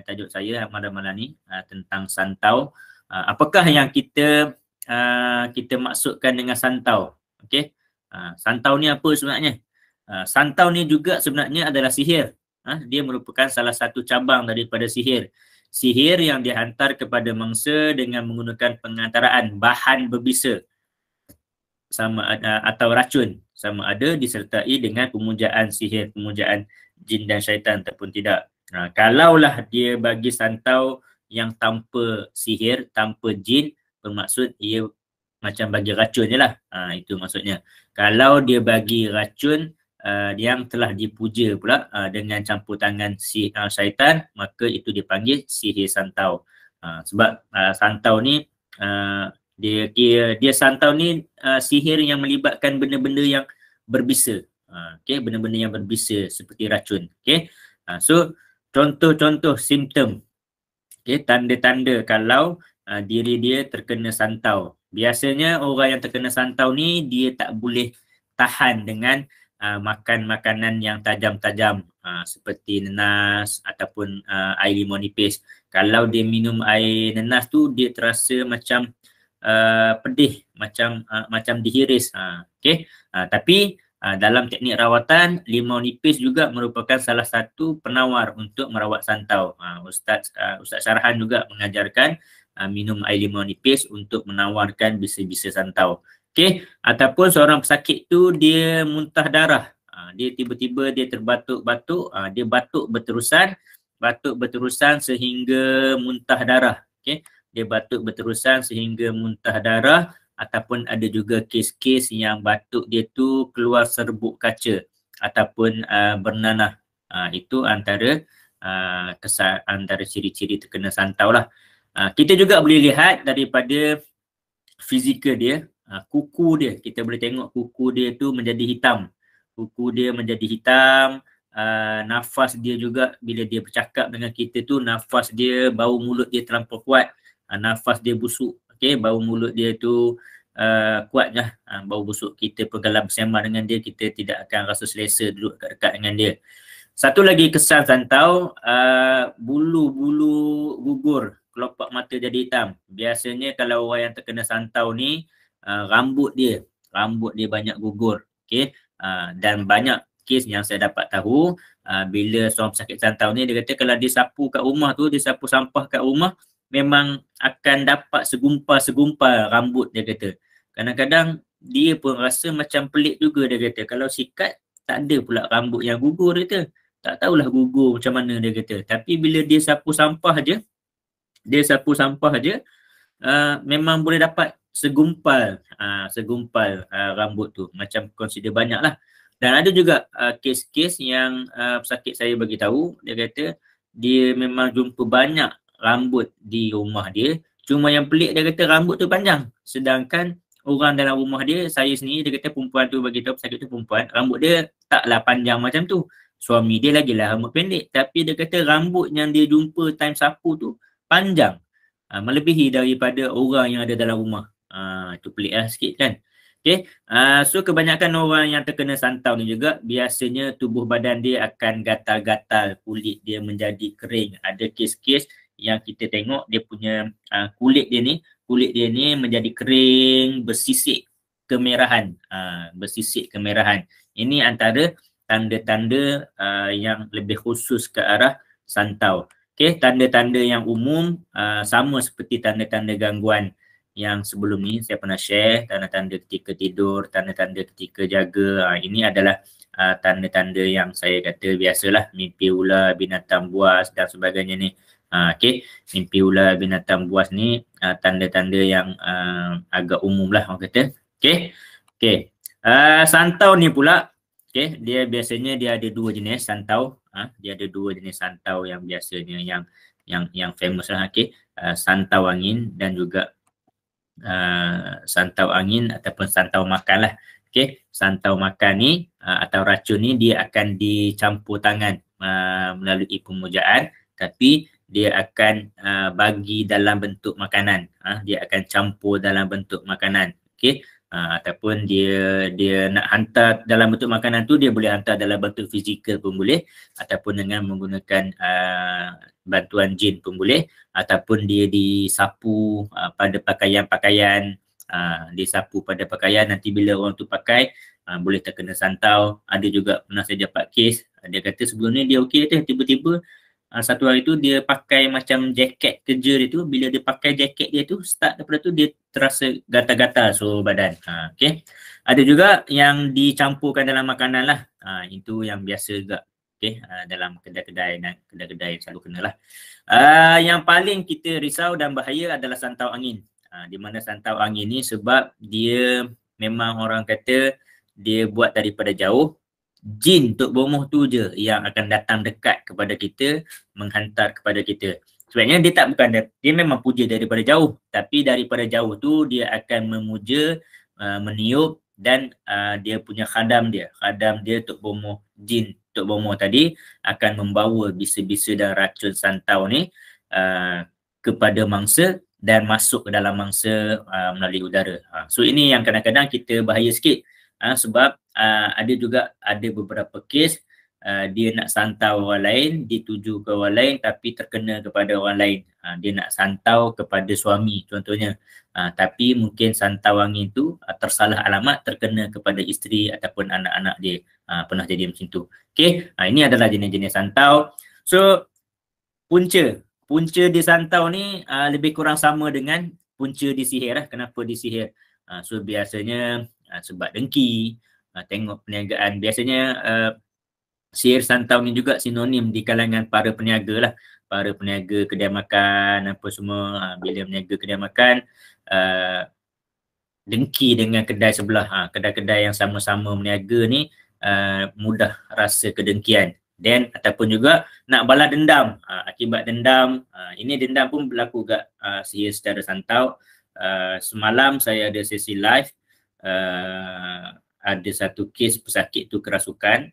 tajuk saya malam-malam ni tentang santau. Apakah yang kita maksudkan dengan santau? Okey. Santau ni apa sebenarnya? Santau ni juga sebenarnya adalah sihir. Dia merupakan salah satu cabang daripada sihir. Sihir yang dihantar kepada mangsa dengan menggunakan pengantaraan bahan berbisa atau racun, sama ada disertai dengan pemujaan sihir, pemujaan jin dan syaitan ataupun tidak. Kalaulah dia bagi santau yang tanpa sihir, tanpa jin, bermaksud ia macam bagi racun je lah. Itu maksudnya. Kalau dia bagi racun yang telah dipuja pula dengan campur tangan syaitan, maka itu dipanggil sihir santau. Sebab santau ni dia santau ni sihir yang melibatkan benda-benda yang berbisa. Okey, benda-benda yang berbisa seperti racun. Okey. So contoh-contoh simptom, okey, tanda-tanda kalau diri dia terkena santau. Biasanya orang yang terkena santau ni dia tak boleh tahan dengan makan makanan yang tajam-tajam seperti nenas ataupun air limau nipis. Kalau dia minum air nenas tu dia terasa macam pedih, macam dihiris. Okey. Tapi dalam teknik rawatan, limau nipis juga merupakan salah satu penawar untuk merawat santau. Ustaz Syarhan juga mengajarkan minum air limau nipis untuk menawarkan bisa-bisa santau. Okey, ataupun seorang pesakit tu dia muntah darah. Dia tiba-tiba dia terbatuk-batuk, dia batuk berterusan sehingga muntah darah. Okey, dia batuk berterusan sehingga muntah darah, ataupun ada juga kes-kes yang batuk dia tu keluar serbuk kaca ataupun bernanah. Itu antara ciri-ciri terkena santau lah. Kita juga boleh lihat daripada fizikal dia, kuku dia. Kita boleh tengok kuku dia tu menjadi hitam. Kuku dia menjadi hitam, nafas dia juga bila dia bercakap dengan kita tu, nafas dia, bau mulut dia terlampau kuat, nafas dia busuk. Okey, bau mulut dia tu kuat je, bau busuk. Kita pergalah bersama dengan dia, kita tidak akan rasa selesa duduk dekat-dekat dengan dia. Satu lagi kesan santau, bulu-bulu gugur, kelopak mata jadi hitam. Biasanya kalau orang yang terkena santau ni, rambut dia banyak gugur. Okey, dan banyak kes yang saya dapat tahu, bila seorang pesakit santau ni, dia kata kalau dia sapu kat rumah tu, dia sapu sampah kat rumah, memang akan dapat segumpal rambut, dia kata. Kadang-kadang dia pun rasa macam pelik juga, dia kata. Kalau sikat, tak ada pula rambut yang gugur, dia kata. Tak tahulah gugur macam mana, dia kata. Tapi bila dia sapu sampah je, memang boleh dapat segumpal rambut tu. Macam consider banyak lah. Dan ada juga kes-kes yang pesakit saya bagi tahu, dia kata dia memang jumpa banyak rambut di rumah dia. Cuma yang pelik, dia kata rambut tu panjang. Sedangkan orang dalam rumah dia, saya sendiri, dia kata perempuan tu bagi tahu, pesakit tu perempuan, rambut dia taklah panjang macam tu. Suami dia lagilah rambut pendek. Tapi dia kata rambut yang dia jumpa time sapu tu panjang. Melebihi daripada orang yang ada dalam rumah. Itu pelik lah sikit kan. Okay. So kebanyakan orang yang terkena santau ni juga biasanya tubuh badan dia akan gatal-gatal, kulit dia menjadi kering. Ada kes-kes yang kita tengok dia punya kulit dia ni menjadi kering, bersisik kemerahan. Ini antara tanda-tanda yang lebih khusus ke arah santau. Okay, tanda-tanda yang umum sama seperti tanda-tanda gangguan yang sebelum ni saya pernah share, tanda-tanda ketika tidur, tanda-tanda ketika jaga. Ini adalah tanda-tanda yang saya kata biasalah, mimpi ular, binatang buas dan sebagainya ni. Okay, mimpi ular, binatang buas ni tanda-tanda yang agak umum lah orang kata. Okay. Santau ni pula, okay, dia biasanya dia ada dua jenis santau. Dia ada dua jenis santau yang biasanya yang famous lah. Okay. Santau angin dan juga santau angin ataupun santau makan lah. Okay. Santau makan ni atau racun ni dia akan dicampur tangan melalui pemujaan, tapi dia akan bagi dalam bentuk makanan. Dia akan campur dalam bentuk makanan. Okay. ataupun dia nak hantar dalam bentuk makanan tu, dia boleh hantar dalam bentuk fizikal pun boleh, ataupun dengan menggunakan bantuan jin pun boleh, ataupun dia disapu pada pakaian-pakaian, disapu pada pakaian, nanti bila orang tu pakai boleh terkena santau. Ada juga pernah saya dapat kes, dia kata sebelum ni dia okey tu, tiba-tiba satu hari tu dia pakai macam jaket kerja dia tu, bila dia pakai jaket dia tu, start daripada tu dia terasa gatal-gatal seluruh badan. Okay. Ada juga yang dicampurkan dalam makanan lah, itu yang biasa juga. Okay. Dalam kedai-kedai selalu kena lah. Yang paling kita risau dan bahaya adalah santau angin. Di mana santau angin ni sebab dia memang orang kata dia buat daripada jauh, jin Tok Bomoh tu je yang akan datang dekat kepada kita, menghantar kepada kita. Sebenarnya dia tak bukan, dia memang puja daripada jauh, tapi daripada jauh tu dia akan memuja, meniup, dan dia punya khadam dia Tok Bomoh, jin Tok Bomoh tadi akan membawa bisa-bisa dan racun santau ni kepada mangsa dan masuk ke dalam mangsa melalui udara. So ini yang kadang-kadang kita bahaya sikit. Sebab ada beberapa kes dia nak santau orang lain, dituju ke orang lain tapi terkena kepada orang lain. Dia nak santau kepada suami contohnya, tapi mungkin santau angin tu tersalah alamat, terkena kepada isteri ataupun anak-anak dia. Pernah jadi macam tu. Okay, ini adalah jenis-jenis santau. So punca di santau ni lebih kurang sama dengan punca di sihir. Kenapa di sihir? So biasanya sebab dengki, tengok perniagaan. Biasanya sihir santau ni juga sinonim di kalangan para peniaga lah. Para peniaga kedai makan apa semua, bila meniaga kedai makan, dengki dengan kedai sebelah. Kedai-kedai yang sama-sama meniaga ni mudah rasa kedengkian. Dan ataupun juga nak balas dendam, akibat dendam. Ini dendam pun berlaku kat sihir secara santau. Semalam saya ada sesi live, ada satu kes pesakit tu kerasukan,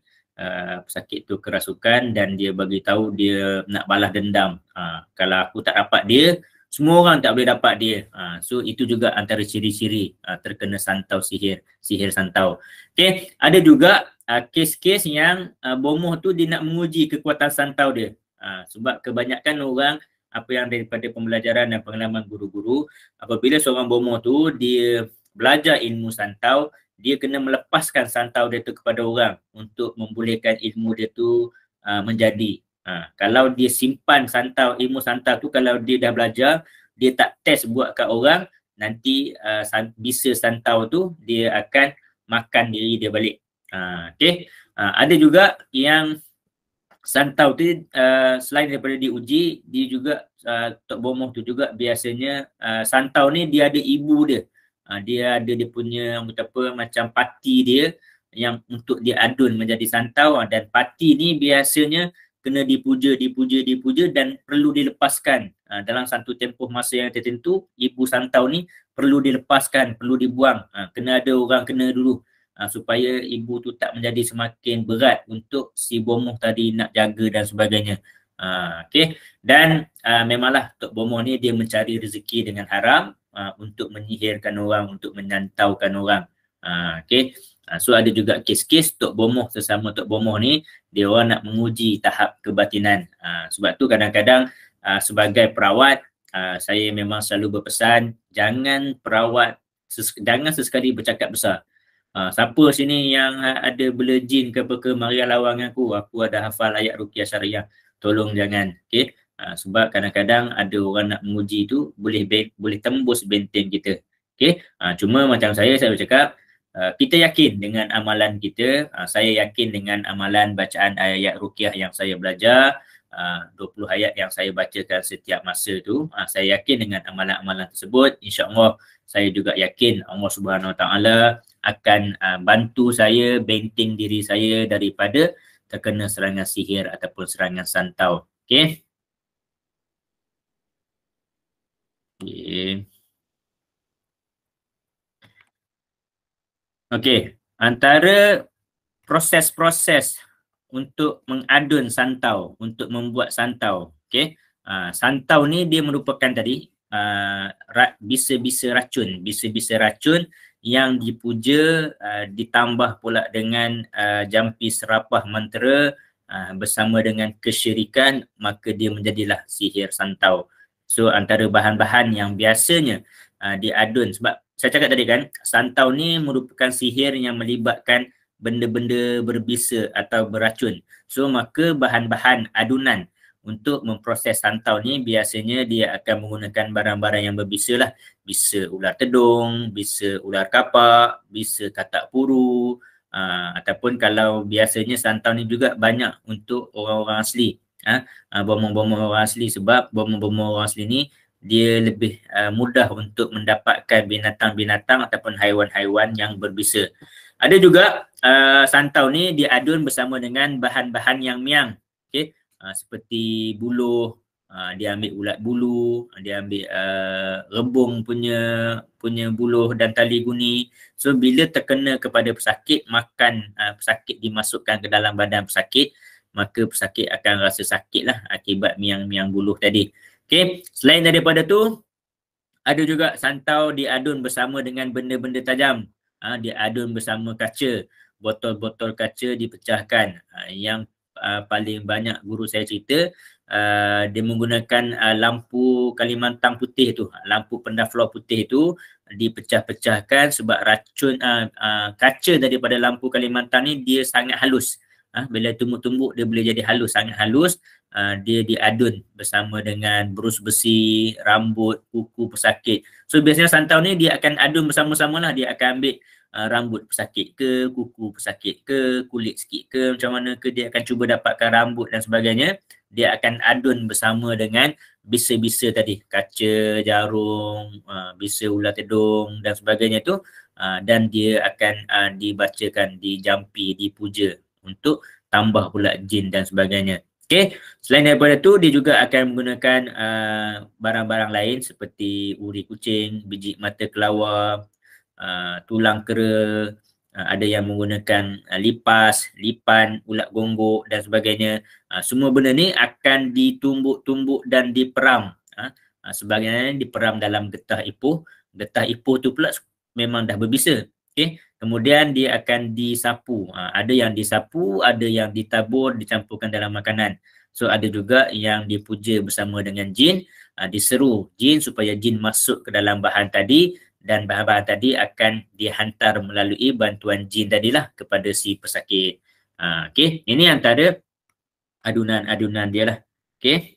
dan dia bagi tahu dia nak balas dendam. Kalau aku tak dapat dia, semua orang tak boleh dapat dia. So itu juga antara ciri-ciri terkena santau sihir santau. Okay, ada juga kes-kes yang bomoh tu dia nak menguji kekuatan santau dia. Sebab kebanyakan orang, apa yang daripada pembelajaran dan pengalaman guru-guru, apabila seorang bomoh tu dia belajar ilmu santau, dia kena melepaskan santau dia tu kepada orang untuk membolehkan ilmu dia tu menjadi. Kalau dia simpan ilmu santau tu, kalau dia dah belajar, dia tak test buat kat orang, nanti bisa santau tu dia akan makan diri dia balik. Okay. Ada juga yang santau tu selain daripada diuji, dia juga Tok Bomoh tu juga biasanya santau ni dia ada ibu dia. Dia ada dia punya macam parti dia yang untuk dia adun menjadi santau, dan parti ni biasanya kena dipuja dan perlu dilepaskan dalam satu tempoh masa yang tertentu. Ibu santau ni perlu dilepaskan, perlu dibuang, kena ada orang kena dulu supaya ibu tu tak menjadi semakin berat untuk si bomoh tadi nak jaga dan sebagainya. Okay. Dan memanglah Tok Bomoh ni dia mencari rezeki dengan haram untuk menyihirkan orang, untuk menyantaukan orang. Okay. So ada juga kes-kes Tok Bomoh sesama Tok Bomoh ni, dia orang nak menguji tahap kebatinan. Sebab tu kadang-kadang sebagai perawat, saya memang selalu berpesan, jangan sesekali bercakap besar. Siapa sini yang ada bela jin ke apa ke, mari lawan aku ada hafal ayat ruqyah syariah, tolong jangan. Okay. Sebab kadang-kadang ada orang nak menguji tu boleh tembus benteng kita. Okay. Cuma macam saya bercakap, kita yakin dengan amalan kita. Saya yakin dengan amalan bacaan ayat ruqyah yang saya belajar, 20 ayat yang saya bacakan setiap masa tu. Saya yakin dengan amalan-amalan tersebut. InsyaAllah saya juga yakin Allah Subhanahu Wa Taala akan bantu saya, benteng diri saya daripada terkena serangan sihir ataupun serangan santau. Okay. Okay. Antara proses-proses untuk mengadun santau, untuk membuat santau. Okay. Santau ni dia merupakan tadi bisa-bisa racun yang dipuja ditambah pula dengan jampi serapah mentera bersama dengan kesyirikan, maka dia menjadilah sihir santau. So antara bahan-bahan yang biasanya diadun, sebab saya cakap tadi kan, santau ni merupakan sihir yang melibatkan benda-benda berbisa atau beracun. So maka bahan-bahan adunan untuk memproses santau ni biasanya dia akan menggunakan barang-barang yang berbisa lah. Bisa ular tedung, bisa ular kapak, bisa katak puru, ataupun kalau biasanya santau ni juga banyak untuk orang-orang asli. Bomoh-bomoh orang asli, sebab bomoh-bomoh orang asli ni dia lebih mudah untuk mendapatkan binatang-binatang ataupun haiwan-haiwan yang berbisa. Ada juga santau ni diadun bersama dengan bahan-bahan yang miang. Okay? Seperti buluh, dia ambil ulat bulu, dia ambil rebung punya buluh dan tali guni. So bila terkena kepada pesakit, makan pesakit dimasukkan ke dalam badan pesakit, maka pesakit akan rasa sakit lah akibat miang-miang buluh tadi. Okay, selain daripada tu, ada juga santau diadun bersama dengan benda-benda tajam. Diadun bersama kaca, botol-botol kaca dipecahkan. Yang paling banyak guru saya cerita, dia menggunakan lampu Kalimantan putih tu, lampu pendaflor putih tu dipecah-pecahkan sebab racun kaca daripada lampu Kalimantan ni dia sangat halus. Bila tumbuk-tumbuk dia boleh jadi halus, sangat halus. Dia diadun bersama dengan berus besi, rambut, kuku pesakit. So biasanya santau ni dia akan adun bersama-sama lah. Dia akan ambil rambut pesakit ke, kuku pesakit ke, kulit sikit ke, macam mana ke, dia akan cuba dapatkan rambut dan sebagainya. Dia akan adun bersama dengan bisa-bisa tadi, kaca, jarum, bisa ular tedung dan sebagainya tu, dan dia akan dibacakan, dijampi, dipuja untuk tambah pula jin dan sebagainya. Okay, selain daripada tu dia juga akan menggunakan barang-barang lain seperti uri kucing, biji mata kelawar, tulang kera, ada yang menggunakan lipas, lipan, ulat gonggok dan sebagainya. Semua benda ni akan ditumbuk-tumbuk dan diperam. Sebagainya diperam dalam getah ipuh. Getah ipuh tu pula memang dah berbisa. Okay. Kemudian dia akan disapu. Ada yang disapu, ada yang ditabur, dicampurkan dalam makanan. So ada juga yang dipuja bersama dengan jin, diseru jin supaya jin masuk ke dalam bahan tadi, dan bahan-bahan tadi akan dihantar melalui bantuan jin tadilah kepada si pesakit. Okay, ini antara adunan-adunan dia lah. Okay.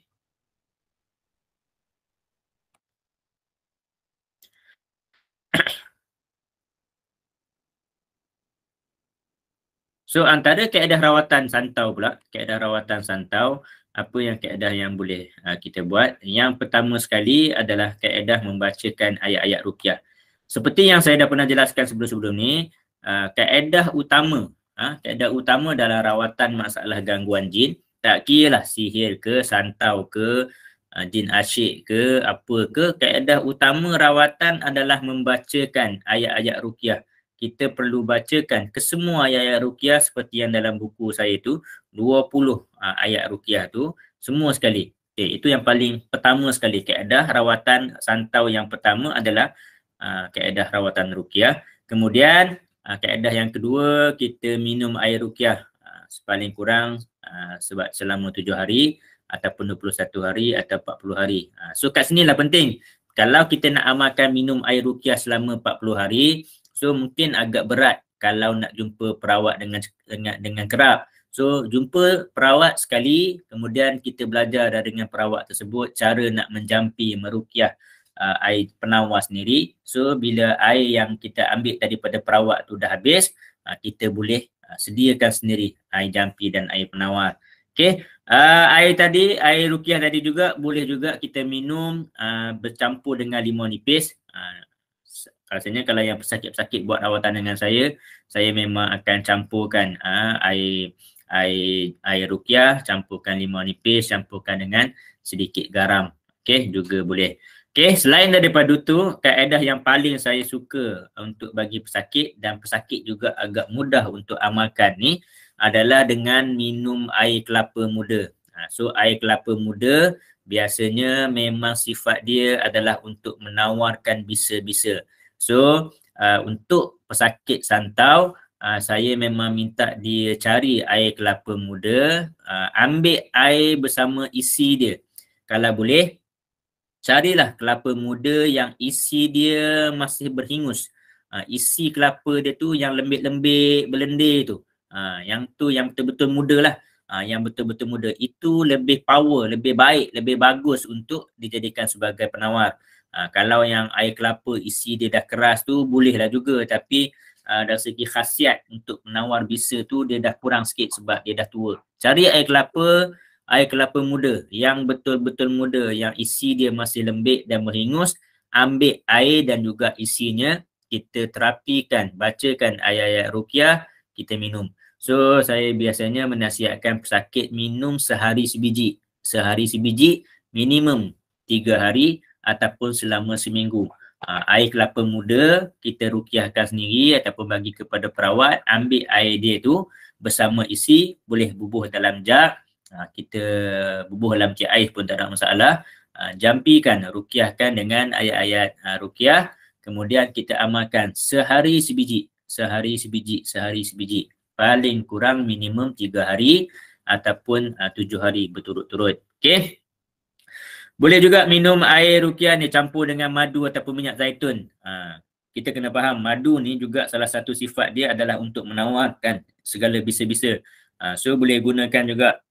So antara kaedah rawatan santau pula, kaedah rawatan santau, apa yang kaedah yang boleh kita buat? Yang pertama sekali adalah kaedah membacakan ayat-ayat ruqyah. Seperti yang saya dah pernah jelaskan sebelum-sebelum ni, kaedah utama dalam rawatan masalah gangguan jin, tak kira lah sihir ke, santau ke, jin asyik ke, apa ke, kaedah utama rawatan adalah membacakan ayat-ayat ruqyah. Kita perlu bacakan kesemua ayat-ayat ruqyah seperti yang dalam buku saya tu, 20 ayat ruqyah tu, semua sekali. Okay, itu yang paling pertama sekali. Kaedah rawatan santau yang pertama adalah kaedah rawatan ruqyah. Kemudian kaedah yang kedua, kita minum air ruqyah sepaling kurang sebab selama 7 hari ataupun 21 hari atau 40 hari. So kat sinilah penting. Kalau kita nak amalkan minum air ruqyah selama 40 hari, so mungkin agak berat kalau nak jumpa perawat dengan kerap. So jumpa perawat sekali, kemudian kita belajar dengan perawat tersebut cara nak menjampi, meruqyah air penawar sendiri. So bila air yang kita ambil daripada perawat tu dah habis, kita boleh sediakan sendiri air jampi dan air penawar. Okay, air ruqyah tadi juga boleh juga kita minum bercampur dengan limau nipis. Rasanya kalau yang pesakit-pesakit buat rawatan dengan saya memang akan campurkan air ruqyah, campurkan limau nipis, campurkan dengan sedikit garam. Okey, juga boleh. Okey, selain daripada itu, kaedah yang paling saya suka untuk bagi pesakit dan pesakit juga agak mudah untuk amalkan ni adalah dengan minum air kelapa muda. So air kelapa muda biasanya memang sifat dia adalah untuk menawarkan bisa-bisa. So untuk pesakit santau, saya memang minta dia cari air kelapa muda, ambil air bersama isi dia. Kalau boleh, carilah kelapa muda yang isi dia masih berhingus. Isi kelapa dia tu yang lembik-lembik, berlendir tu. Yang tu yang betul-betul muda lah. Yang betul-betul muda. Itu lebih power, lebih baik, lebih bagus untuk dijadikan sebagai penawar. Kalau yang air kelapa isi dia dah keras tu bolehlah juga. Tapi dari segi khasiat untuk penawar bisa tu dia dah kurang sikit sebab dia dah tua. Cari air kelapa muda yang betul-betul muda, yang isi dia masih lembik dan berhingus, ambil air dan juga isinya, kita terapikan, bacakan ayat-ayat ruqyah, kita minum. So saya biasanya menasihatkan pesakit minum sehari sebiji. Sehari sebiji, minimum 3 hari ataupun selama seminggu. Air kelapa muda kita ruqyahkan sendiri ataupun bagi kepada perawat, ambil air dia tu bersama isi, boleh bubuh dalam jug, kita bubuh dalam cik air pun tak ada masalah. Jampikan, ruqyahkan dengan ayat-ayat ruqyah, kemudian kita amalkan sehari sebiji, sehari sebiji, sehari sebiji. Paling kurang minimum 3 hari ataupun 7 hari berturut-turut. Okey. Boleh juga minum air ruqyah ni campur dengan madu ataupun minyak zaitun. Kita kena faham madu ni juga salah satu sifat dia adalah untuk menawarkan segala bisa-bisa. So boleh gunakan juga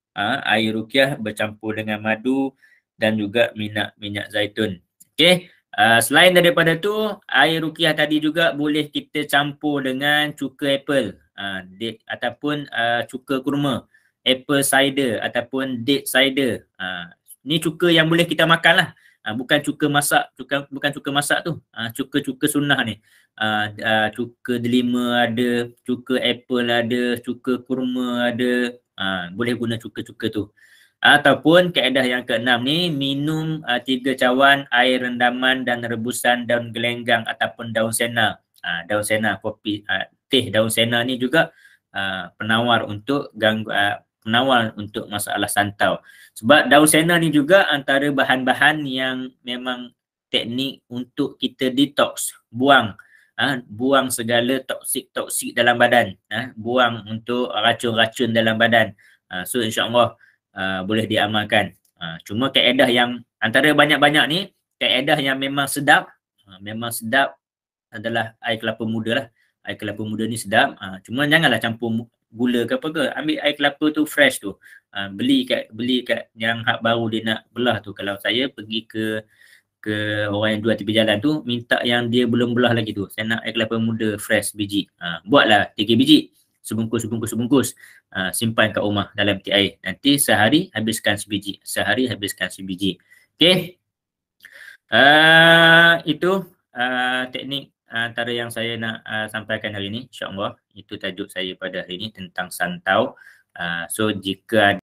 air ruqyah bercampur dengan madu dan juga minyak zaitun. Okey. Selain daripada tu, air ruqyah tadi juga boleh kita campur dengan cuka apple, ataupun cuka kurma, apple cider ataupun date cider. Ni cuka yang boleh kita makan lah. Bukan cuka masak, bukan cuka masak tu. Cuka-cuka sunnah ni. Cuka delima ada, cuka apple ada, cuka kurma ada. Boleh guna cuka-cuka tu. Ataupun kaedah yang keenam ni, minum 3 cawan air rendaman dan rebusan daun gelenggang ataupun daun sena. Daun sena, kopi, teh daun sena ni juga penawar untuk penawar untuk masalah santau. Sebab daun sena ni juga antara bahan-bahan yang memang teknik untuk kita detox, buang segala toksik-toksik dalam badan, buang untuk racun-racun dalam badan. So insya-Allah boleh diamalkan. Cuma kaedah yang antara banyak-banyak ni, kaedah yang memang sedap adalah air kelapa muda lah. Air kelapa muda ni sedap. Cuma janganlah campur gula ke apa ke. Ambil air kelapa tu fresh tu. Beli kat yang hak baru dia nak belah tu. Kalau saya pergi ke orang yang jual tepi jalan tu, minta yang dia belum belah lagi tu. Saya nak air kelapa muda fresh biji. Buatlah 3 biji. Sebungkus. Simpan kat rumah dalam peti air. Nanti sehari habiskan sebiji. Okey. Itu teknik antara yang saya nak sampaikan hari ini, insya-Allah. Itu tajuk saya pada hari ini tentang santau. So jika